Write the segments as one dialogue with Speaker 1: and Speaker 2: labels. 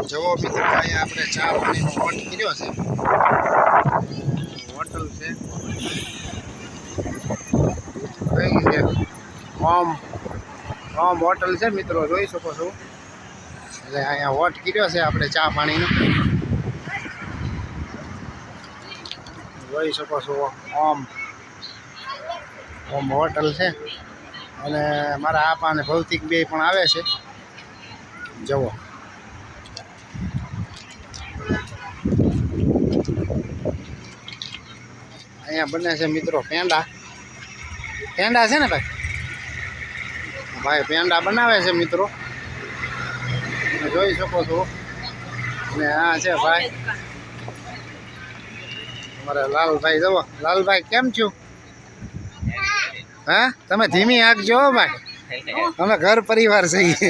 Speaker 1: જવો મિત્રો અહીંયા આપણે ચા પાણીનો વોટ કર્યો છે, હોટલ છે કઈ છે ઓમ હોટલ છે મિત્રો, જોઈ શકો છો. એટલે અહીંયા વોટ કર્યો છે આપણે ચા પાણીનો, જોઈ શકો છો. ઓમ હોટલ છે અને મારા આપા અને ભૌતિક બે પણ આવે છે. જવો અહીંયા બને છે મિત્રો પેંડા છે ને ભાઈ પેંડા બનાવે છે મિત્રો, જોઈ શકો છો. અને આ છે ભાઈ અમારે લાલભાઈ. જવો લાલભાઈ કેમ છો? હા તમે ધીમી આંકજો ભાઈ, અમે ઘર પરિવાર છીએ.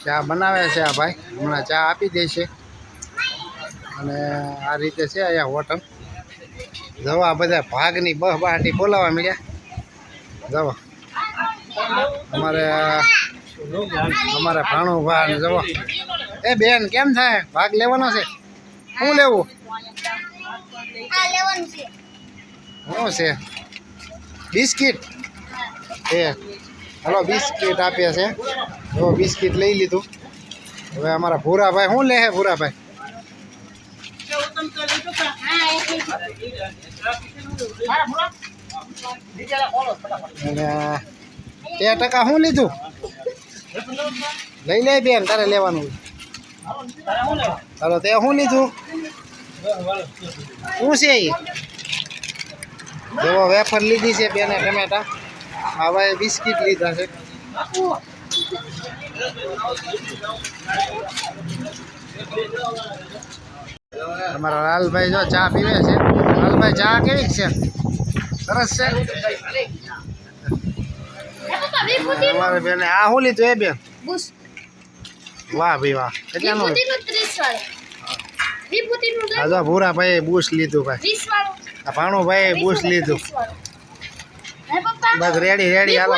Speaker 1: ચા બનાવે છે આ ભાઈ, હમણાં ચા આપી દે છે. અને આ રીતે છે અહીંયા હોટલ. જવા બધા ભાગની બહાટી બોલાવા મળ્યા. જવા અમારે ભાણુભા ને જવા. એ બેન કેમ થાય, ભાગ લેવાનો છે? શું લેવું? શું છે? બિસ્કિટ? એ હલો બિસ્કિટ આપે છે. જો બિસ્કિટ લઈ લીધું. હવે અમારા ભૂરાભાઈ શું લે છે? ભૂરાભાઈ અને 2% શું લીધું? લઈ લે બેન, તારે લેવાનું. ચાલો તે શું લીધું? શું છે એ? જો વેફર લીધી છે બેને, ટમેટા. હવે બિસ્કિટ લીધા છે. અમારા લાલભાઈ જો ચા પીવે છે. લાલભાઈ ચા કેવી છે? સરસ છે. અમારે બેને આ શું લીધું? એ બેન વાહ ભાઈ વાહ. કેટલાનું? હા જો ભૂરાભાઈ બુશ લીધું ભાઈ. આ ભાણુભાઈ બુશ લીધું. બસ રેડી હાલો.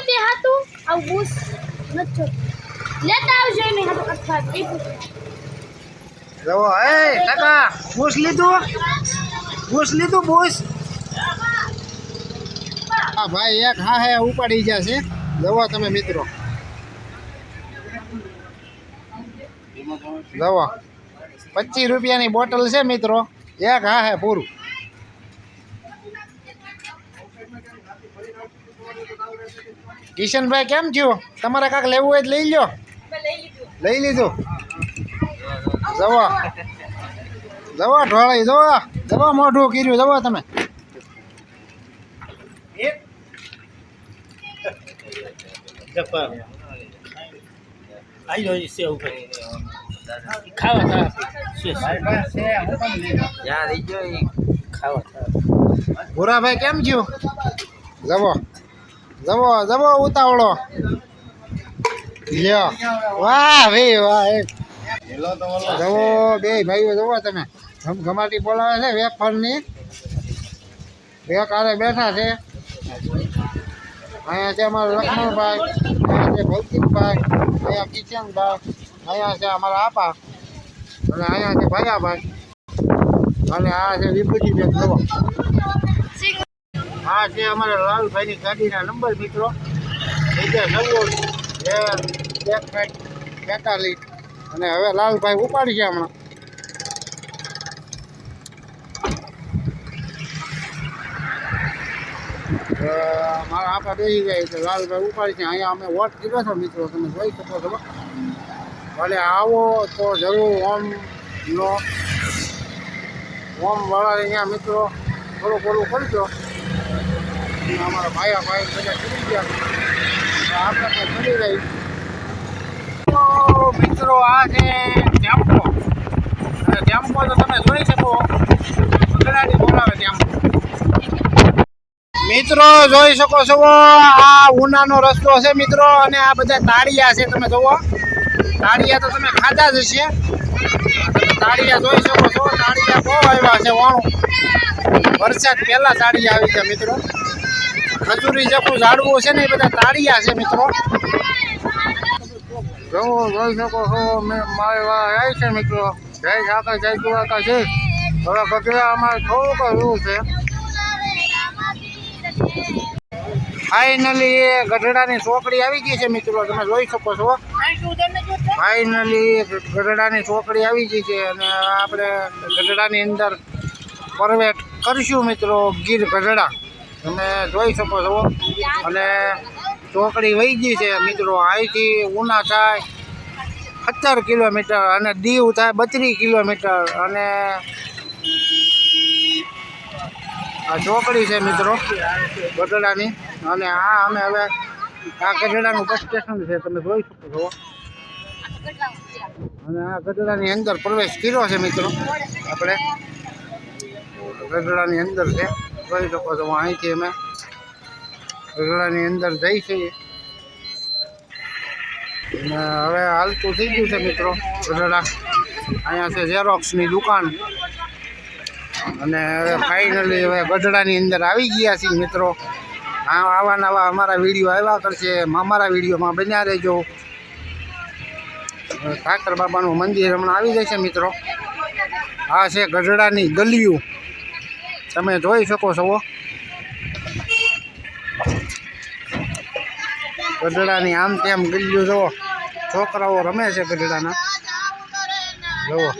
Speaker 1: જવો એ ટકા બુશ લીધું બુશ. હા ભાઈ એક હા હે ઉપાડી જશે. જવો તમે મિત્રો, જવો 25 રૂપિયાની બોટલ છે મિત્રો. એક હા હે પૂરું. કિશનભાઈ કેમ થયું? તમારે કાંક લેવું હોય તો લઈ લો. લઈ લીધું. જવો ઢોળાઈ જવો મોઢું કર્યું. જવો તમે ભૂરાભાઈ કેમ થયું? જવો ઉતાવળો. લ્યો વાહ ભાઈ વાહ. જવો બે ભાઈઓ જવો તમે ઘમાટી બોલાવે છે વેફરની. બે કારે બેઠા છે. અહીંયા છે અમારા લક્ષ્મણભાઈ, અહીંયા છે ભૌતિકભાઈ, અહીંયા કિશનભાઈ, અહીંયા છે અમારા આપા અને અહીંયા છે ભાયાભાઈ અને આ છે વિભૂતિબેન. જવો આ છે અમારા લાલભાઈની ગાડીના નંબર મિત્રો. 41 અને હવે લાલભાઈ ઉપાડી છે હમણાં. મારા આપા બેસી જાય તો લાલભાઈ ઉપાડી છે. અહીંયા અમે વોટ કર્યો છો મિત્રો, તમે જોઈ શકો છો. ભલે આવો તો જરૂર ઓમવાળા અહીંયા મિત્રો થોડું કરજો. અમારા ભાઈ બધા ચડી ગયા, આપણે પણ ચડી રહી. મિત્રો આ છે ટેમ્પો. અને ટેમ્પો તો તમે જોઈ શકો ગળાની બોલાવે ટેમ્પો. મિત્રો જોઈ શકો છો આ ઉનાનો રસ્તો છે મિત્રો. અને આ બધા તાળિયા છે, તમે જોવો તાળિયા તો તમે ખાધા જ હશે. તાળિયા જોઈ શકો છો, તાળિયા બહુ આવ્યા છે વાણું. વરસાદ પહેલા તાળિયા આવી છે મિત્રો. ખજૂરી જેવું ઝાડવું છે ને એ બધા તાળિયા છે મિત્રો. જોઈ શકો છો મારી વાત આવી છે મિત્રો. જય ઠાકર જય દ્વારકા છે. હવે ગઢડા અમારે થોડુંક એવું છે. ફાઇનલી એ ગઢડાની ચોકડી આવી ગઈ છે મિત્રો. તમે જોઈ શકો છો. ફાઇનલી ગઢડાની ચોકડી આવી ગઈ છે અને આપણે ગઢડાની અંદર પ્રવેશ કરશું મિત્રો. ગીર ગઢડા તમે જોઈ શકો છો. અને ચોકડી વહી ગઈ છે મિત્રો. અહીંથી ઉના થાય 17 કિલોમીટર અને દીવ થાય 32 કિલોમીટર. અને આ ચોકડી છે મિત્રો ગઢડાની. અને આ અમે હવે આ ગઢડાનું બસ સ્ટેશન છે તમે જોઈ શકો છો. અને આ ગઢડાની અંદર પ્રવેશ કર્યો છે મિત્રો. આપણે ગઢડાની અંદર છે જોઈ શકો છો. અહીંથી અમે ગઢડાની અંદર જઈ છીએ. અને હવે હાલતું થઈ ગયું છે મિત્રો ગઢડા. અહીંયા છે ઝેરોક્સની દુકાન. અને હવે ફાઇનલી હવે ગઢડાની અંદર આવી ગયા છીએ મિત્રો. આવા નવા અમારા વિડીયો આવ્યા કરશે. અમારા વિડીયોમાં બન્યા રહેજો. ઠાકર બાબાનું મંદિર હમણાં આવી જાય છે મિત્રો. આ છે ગઢડાની ગલીઓ તમે જોઈ શકો છો. ગઢડાની આમ તેમ ગલીઓ જુઓ. છોકરાઓ રમે છે ગઢડાના જુઓ.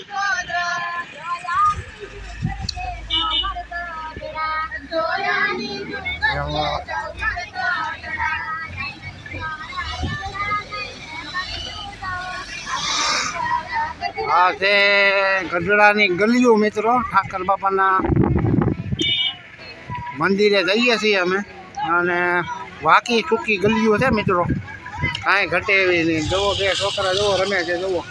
Speaker 1: આ છે ગઢડાની ગલીઓ મિત્રો. ઠાકર બાપાના મંદિરે જઈએ છીએ અમે. અને વાકી ચૂકી ગલીઓ છે મિત્રો. કાંઈ ઘટે એવી નહીં. જુઓ બે છોકરા જુઓ રમે છે જુઓ.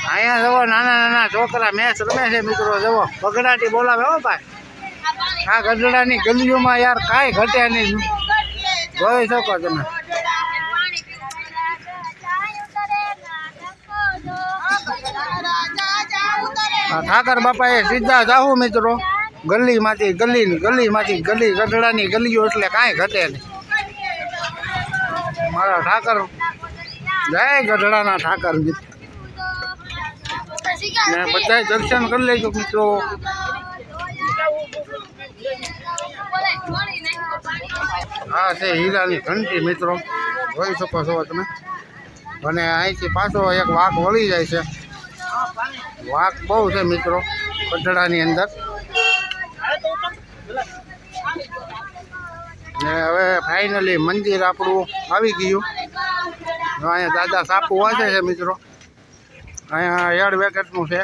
Speaker 1: અહીંયા જુઓ નાના નાના છોકરા મેચ રમે છે મિત્રો. જુઓ બગડાટી બોલાવે હો ભાઈ. આ ગઢડાની ગલીઓમાં યાર કાંઈ ઘટે નહીં. જોઈ શકો તમે. ઠાકર બાપાએ સીધા જાવું મિત્રો. ગલીમાંથી ગલીમાંથી ગલી. ગઢડાની ગલીઓ એટલે કાંઈ ઘટે નહીં. મારા ઠાકર જય ગઢડાના ઠાકર મિત્રો. ને બધા દર્શન કરી લેજો મિત્રો. આ છે હીરાની ઘંટી મિત્રો. જોઈ શકો છો તમે. અને અહીંથી પાછો એક વાઘ વળી જાય છે. વાઘ બહુ છે મિત્રો ગઢડાની અંદર. ને હવે ફાઇનલી મંદિર આપણું આવી ગયું. અહીંયા દાદા સાપુ વાંચે છે મિત્રો. અહીંયા એડ વેકેટનું છે.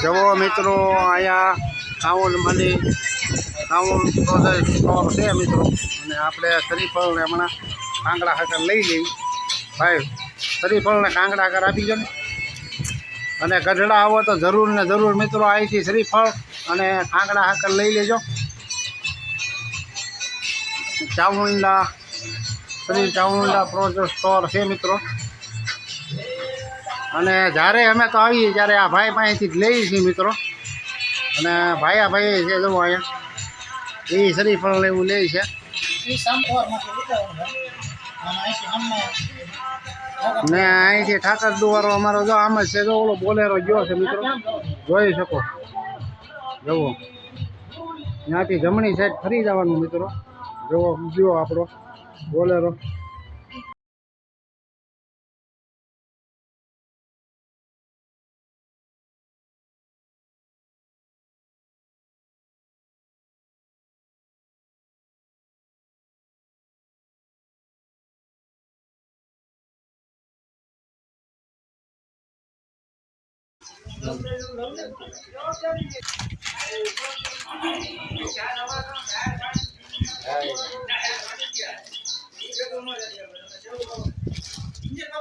Speaker 1: જવો મિત્રો અહીંયા કાઉલ મળી કાઉલ સ્ટોર છે મિત્રો. અને આપણે શરીફળ ને હમણાં કાંગડા હાકર લઈ લઈ ભાઈ. શરીફળ ને કાંગડા હાકર આપી જો ને. અને ગઢડા આવો તો જરૂર ને જરૂર મિત્રો અહીંથી શરીફળ અને કાંગડા હાકર લઈ લેજો. ચામુંડા શ્રી ચામુંડા પ્રોજેક્ટ સ્ટોર છે મિત્રો. અને જ્યારે અમે તો આવીએ ત્યારે આ ભાઈ પાસેથી જ લઈએ છીએ મિત્રો. અને ભાઈ છે જવું અહીંયા એ શરીફળ લેવું લે છે. ને અહીંથી ઠાકર દુવારો અમારો જો આમ જ છે. જો ઓલો બોલેરો ગયો છે મિત્રો. જોઈ શકો જુઓ. ત્યાંથી જમણી સાઈડ ફરી જવાનું મિત્રો. જુઓ ગયો આપણો બોલેરો. અહીંયા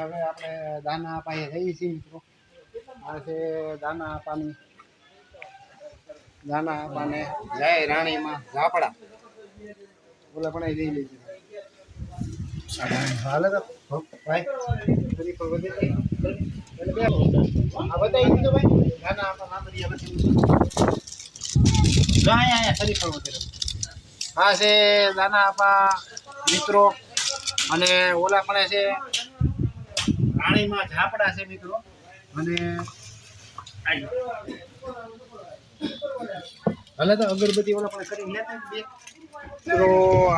Speaker 1: હવે આપણે દાના પાઈએ જઈએ છીએ મિત્રો. આ છે દાના આપાની જય રાણીમાં ઝાપડા ઓલા પણ લઈ લેજો. હાલે તો ભાઈ ફરી પર વધે આ બતાવી દીધો ભાઈ દાના આપા નામરિયા બતાવી જો અહીંયા ફરી પર વધે. આ છે દાના આપા મિત્રો અને ઓલા પણ છે રાણીમાં ઝાપડા છે મિત્રો. અને હાલે તો અગરબત્તી ઓલા પણ કરી લેતા બે મિત્રો.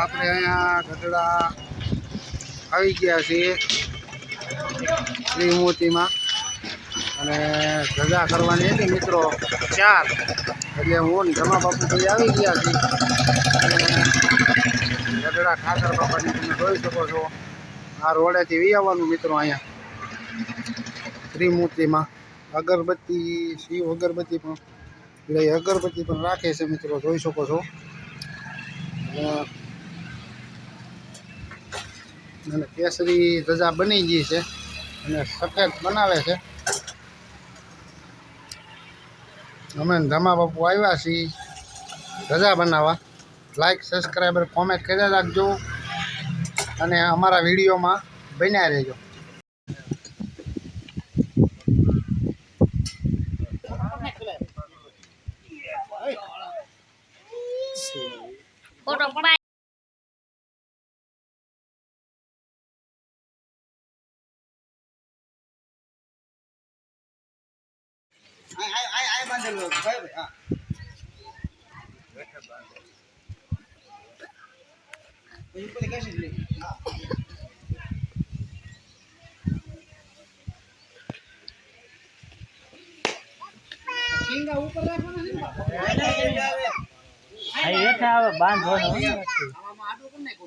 Speaker 1: આપણે અહીંયા ગઢડા આવી ગયા છીએ શ્રીમૂર્તિમાં અને ધજા કરવાની હતી મિત્રો 4 એટલે હું જમા બાપુ ભાઈ આવી ગયા છીએ. ગઢડા ઠાકર બાપાની તમે જોઈ શકો છો. આ રોડેથી વી આવવાનું મિત્રો. અહીંયા શ્રીમૂર્તિમાં અગરબત્તી શિવ અગરબત્તી પણ એટલે અગરબત્તી પણ રાખે છે મિત્રો, જોઈ શકો છો. અને કેસરી ધજા બની ગઈ છે અને સફેદ બનાવે છે. અમે ધમા બાપુ આવ્યા છીએ ધજા બનાવવા. લાઈક સબસ્ક્રાઈબર કોમેન્ટ કરી રાખજો અને અમારા વિડીયોમાં બન્યા રહેજો.
Speaker 2: ફોટો પડાય.
Speaker 1: આય બાંધેલો ભાઈ. હા ઉપર કેસી લે. હા સિંગા ઉપર રાખવાના છે ને.
Speaker 3: આ હેઠા આવે બાંધવાનો
Speaker 1: આમાં આડું કરી નાખો.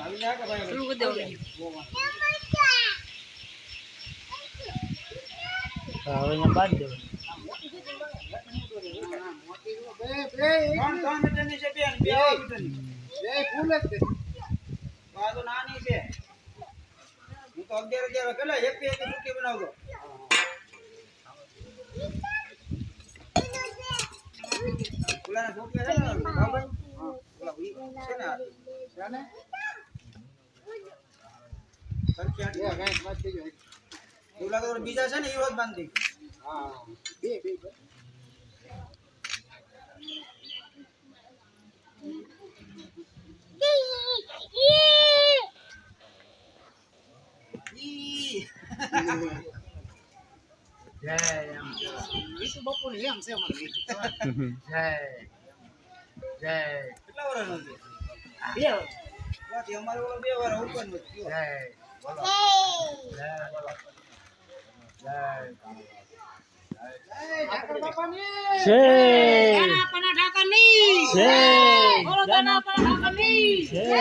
Speaker 1: આવી જા કે ભાઈ
Speaker 2: શરૂ કરી દો.
Speaker 3: હવે અહીંયા બાંધી દેવાનું.
Speaker 1: નાની છે. હું તો 11 કેટલા એક સુકી બનાવતો. ઓલા છોકરા છે ને બાબા ઓલા છે ને બીજા છે ને એ વાત બાંધી. હા બે જય એમ વિશુ બાપુ ને એમ છે અમારે. જય જય કેટલા વર્ષનો છે? 2 વર્ષ. બાકી અમારે ઓલો 2 વર્ષ ઉપર નો થયો. જય બોલો જય બોલો જય ઠાકર બાપાની
Speaker 3: જય
Speaker 2: દાના આપના ઠાકરની
Speaker 3: જય
Speaker 2: બોલો દાના આપના ઠાકરની
Speaker 3: જય.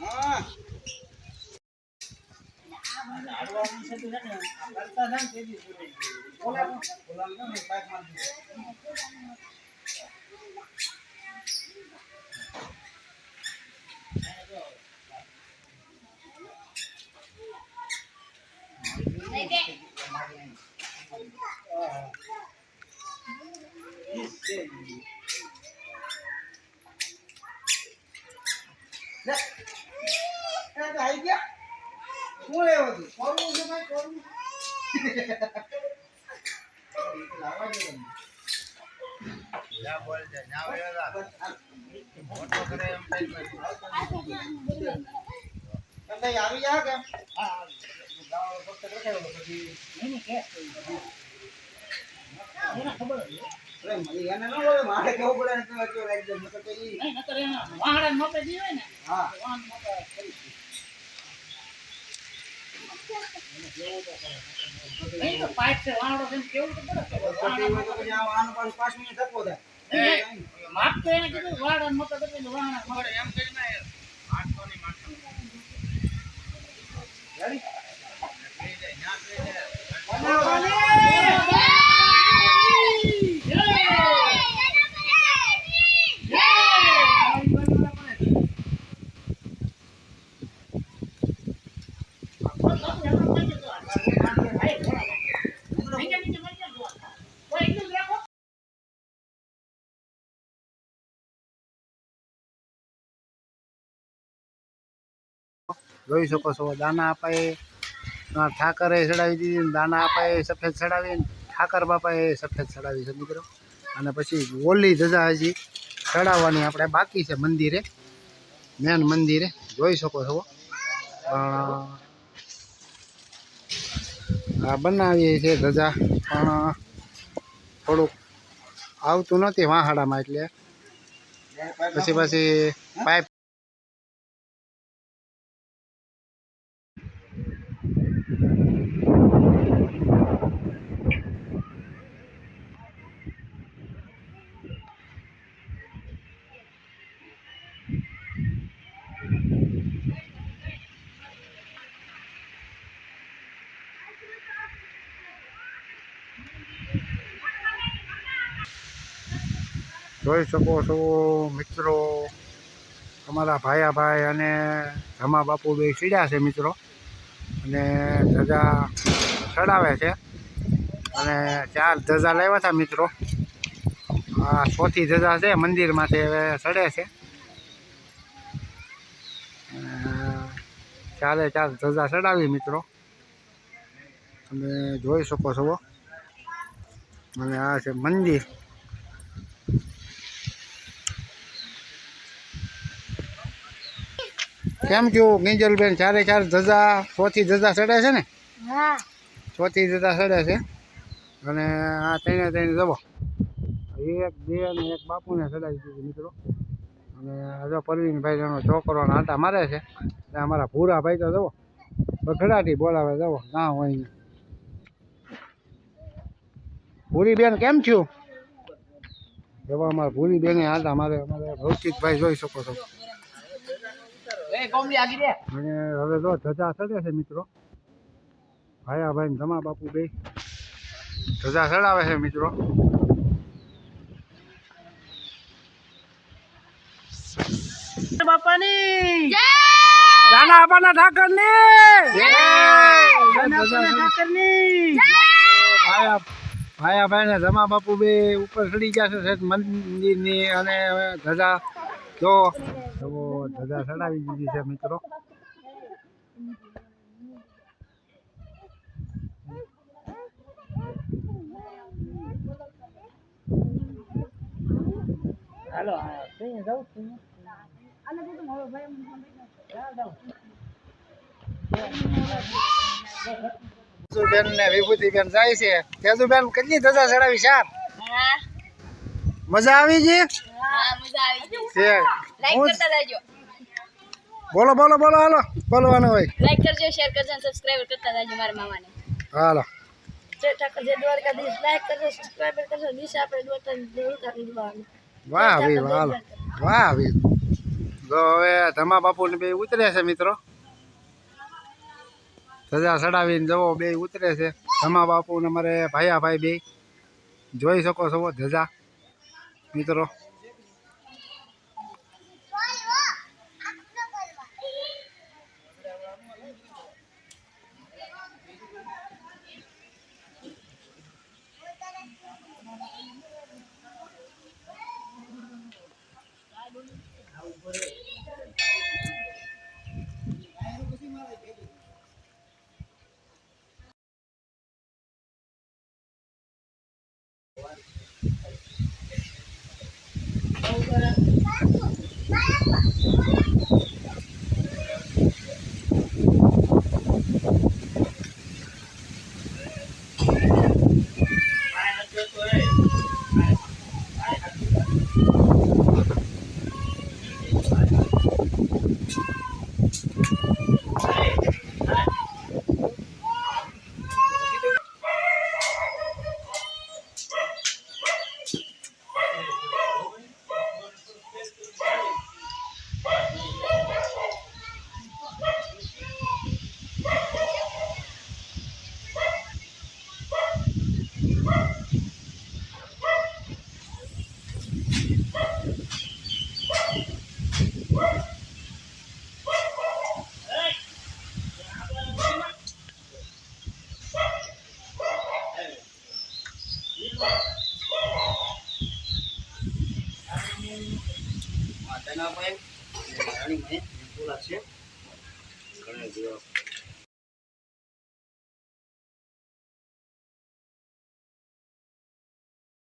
Speaker 1: હા આવી ગયા. શું લેવો છે? કરવું છે ભાઈ કરવું. લાવવા દે તમને. જા બોલ દે ના વેલા. મોટો કરે એમ થઈ ગયું. તમે આવી જા કે? હા ગાવ ફક્ત રખાયો પછી નહીં કે એને ખબર છે. અરે મને એને ન હોય મારે કેવું પડે ને તો કેવું લાગી જાય મતલબ ઈ
Speaker 2: નહીં નકર એના વાહડા મોપે દીવે ને.
Speaker 1: હા
Speaker 2: વાહન મોપે કરી નહીં તો પાઇપ છે વાહડો છે કેવું તો બરાબર.
Speaker 1: પછી આનું પાછું 5 મિનિટ થકો થાય.
Speaker 2: માપ તો એને કીધું વાડા મોટો કરી વાણા મળે એમ કરીને
Speaker 1: જોઈ શકો છો દાના અપાએ ઠાકરે ચડાવી દીધી ને દાના અપાએ સફેદ ચડાવી ઠાકર બાપાએ સફેદ ચડાવી છે મિત્રો. અને પછી ઓલી ધજા હજી ચડાવવાની આપણે બાકી છે મંદિરે, મેન મંદિરે જોઈ શકો છો. આ બનાવીએ છે ધજા પણ થોડુંક આવતું નથી વાહાડામાં, એટલે પછી પાઇપ જોઈ શકો છો મિત્રો. અમારા ભાઈ અને ધમા બાપુ બે ચીડ્યા છે મિત્રો, અને ધજા ચડાવે છે. અને 4 ધજા લાવ્યા હતા મિત્રો. આ 4થી ધજા છે મંદિરમાંથી હવે ચડે છે. 4 ધજા ચડાવી મિત્રો, તમે જોઈ શકો છો. અને આ છે મંદિર. કેમ થયું કિંજલબેન? 4 ધજા 4થી ધજા ચડે છે ને?
Speaker 2: હા
Speaker 1: 4થી ધજા ચડે છે. અને આ 3 જવો 1, 2 અને 1 બાપુને ચડાવી દીધી મિત્રો. અને હજો પરવીનભાઈ એનો છોકરો આટા મારે છે. અમારા ભૂરા ભાઈ તો જવો બખડાટી બોલાવે, જવો ના હોય ને. ભૂરી બેન કેમ થયું? જવો અમારા ભૂરી બેને આટા મારે. અમારે ભૌતિકભાઈ જોઈ શકો છો. અને હવે જો ધજા ચડે છે મિત્રો. ભાઈ ને ધમા બાપુ બે ધજા ચડાવે છે મિત્રો.
Speaker 3: બાપાની
Speaker 2: જય
Speaker 3: દાના આપવાના ઠાકરની
Speaker 1: ભાઈ ને ધમા બાપુ બે ઉપર ચડી ગયા છે મંદિરની. અને ધજા જો ધજા ચડાવી દીધી છે મિત્રો.
Speaker 3: હાલો જાઉં છું.
Speaker 1: તેજુબેન ને વિભૂતિબેન જાય છે. તેજુબેન કેટલી ધજા ચડાવી? 4. મજા આવી છે? બોલો હાલો બોલવાનું હોય.
Speaker 2: લાઈક કરજો, શેર કરજો અને સબસ્ક્રાઇબ કરતા જાજો મારા મામાને.
Speaker 1: હાલો
Speaker 2: જય ઠાકર, જય દ્વારકાધીશ. લાઈક કરજો, સબસ્ક્રાઇબ કરજો. દિશા આપણે દોડતા દીવાનું.
Speaker 1: વાહ વી જો હવે ધમા બાપુ ને બે ઉતરે છે મિત્રો. ધજા ચડાવીને જવો બે ઉતરે છે. ધમા બાપુ ને મારે ભાઈ બે જોઈ શકો છો ધજા મિત્રો. ચનાભાઈ રાણીભાઈ બોલા છે ઘણા દિવસ